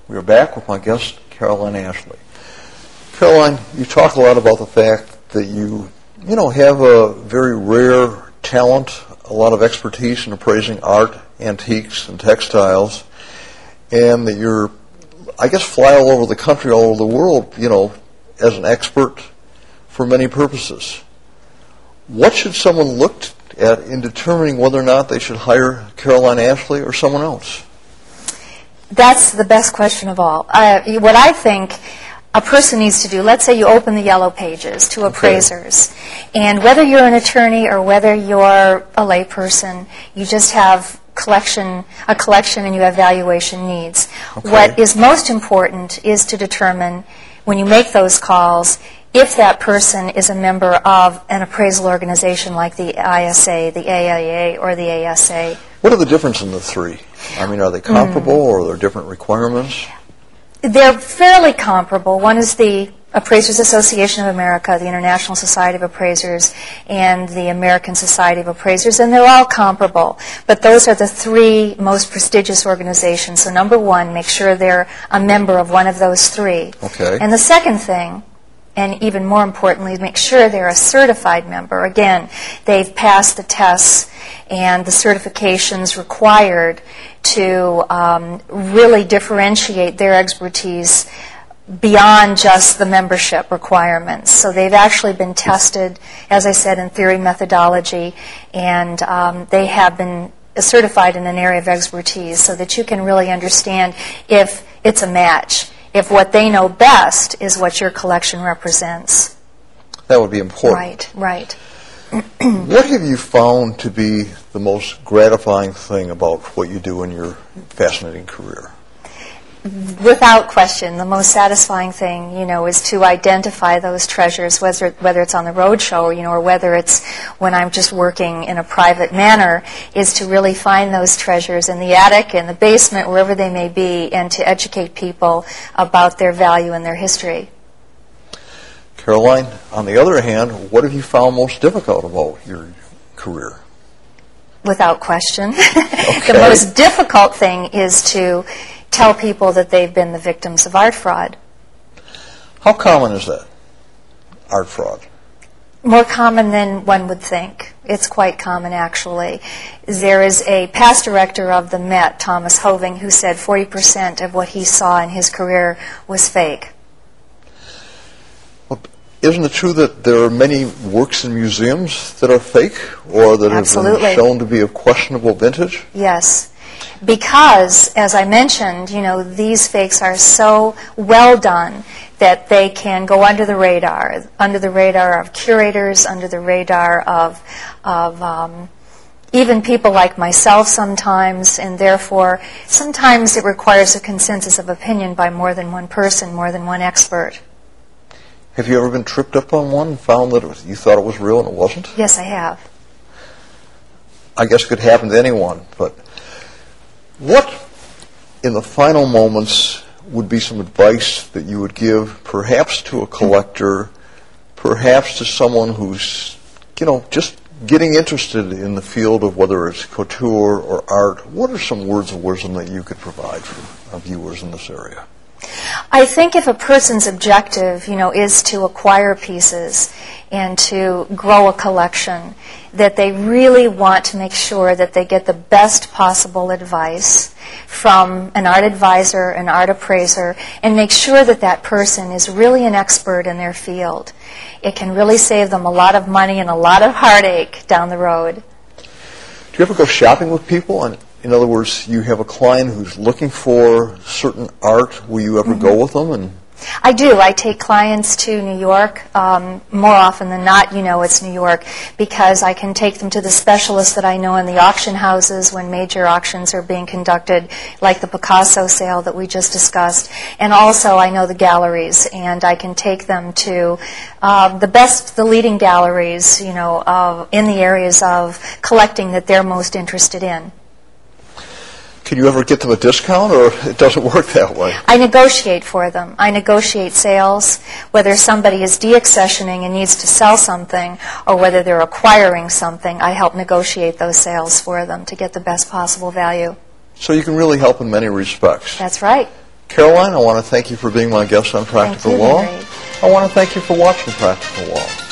We are back with my guest, Caroline Ashleigh. Caroline, you talk a lot about the fact that you have a very rare talent, a lot of expertise in appraising art, antiques, and textiles, and that you're, I guess, fly all over the country, all over the world, as an expert for many purposes. What should someone look at in determining whether or not they should hire Caroline Ashleigh or someone else? That's the best question of all. What I think a person needs to do, let's say you open the yellow pages to appraisers, and whether you're an attorney or whether you're a layperson, you just have a collection and you have valuation needs. Okay. What is most important is to determine, when you make those calls, if that person is a member of an appraisal organization like the ISA, the AIA, or the ASA. What are the differences in the three? I mean, are they comparable or are there different requirements? They're fairly comparable. One is the Appraisers Association of America, the International Society of Appraisers, and the American Society of Appraisers, and they're all comparable. But those are the three most prestigious organizations. So number one, make sure they're a member of one of those three. Okay. And the second thing, and even more importantly, make sure they're a certified member. Again, they've passed the tests and the certifications required to really differentiate their expertise beyond just the membership requirements. So they've actually been tested, as I said, in theory, methodology, and they have been certified in an area of expertise so that you can really understand if it's a match, if what they know best is what your collection represents. That would be important. Right. What have you found to be the most gratifying thing about what you do in your fascinating career? Without question, the most satisfying thing, is to identify those treasures, whether it's on the roadshow, or whether it's when I'm just working in a private manner, is to really find those treasures in the attic, in the basement, wherever they may be, and to educate people about their value and their history. Caroline, on the other hand, what have you found most difficult about your career? Without question. Okay. The most difficult thing is to tell people that they've been the victims of art fraud. How common is that, art fraud? More common than one would think. It's quite common, actually. There is a past director of the Met, Thomas Hoving, who said 40% of what he saw in his career was fake. Well, isn't it true that there are many works in museums that are fake or that Absolutely. have been shown to be of questionable vintage? Yes. Because, as I mentioned, these fakes are so well done that they can go under the radar of curators, under the radar of even people like myself sometimes, and therefore sometimes it requires a consensus of opinion by more than one person, more than one expert. Have you ever been tripped up on one and found that you thought it was real and it wasn't? Yes, I have. I guess it could happen to anyone, but what, in the final moments, would be some advice that you would give perhaps to a collector, perhaps to someone who's, just getting interested in the field of whether it's couture or art? What are some words of wisdom that you could provide for our viewers in this area? I think if a person's objective, is to acquire pieces and to grow a collection, that they really want to make sure that they get the best possible advice from an art advisor, an art appraiser, and make sure that that person is really an expert in their field. It can really save them a lot of money and a lot of heartache down the road. Do you ever go shopping with people? In other words, you have a client who's looking for certain art. Will you ever go with them? I do. I take clients to New York. More often than not, it's New York, because I can take them to the specialists that I know in the auction houses when major auctions are being conducted, like the Picasso sale that we just discussed. And also I know the galleries, and I can take them to the leading galleries, in the areas of collecting that they're most interested in. Can you ever get them a discount, or it doesn't work that way? I negotiate for them. I negotiate sales, whether somebody is deaccessioning and needs to sell something, or whether they're acquiring something. I help negotiate those sales for them to get the best possible value. So you can really help in many respects. That's right. Caroline, I want to thank you for being my guest on Practical Thank you, Law. Henry. I want to thank you for watching Practical Law.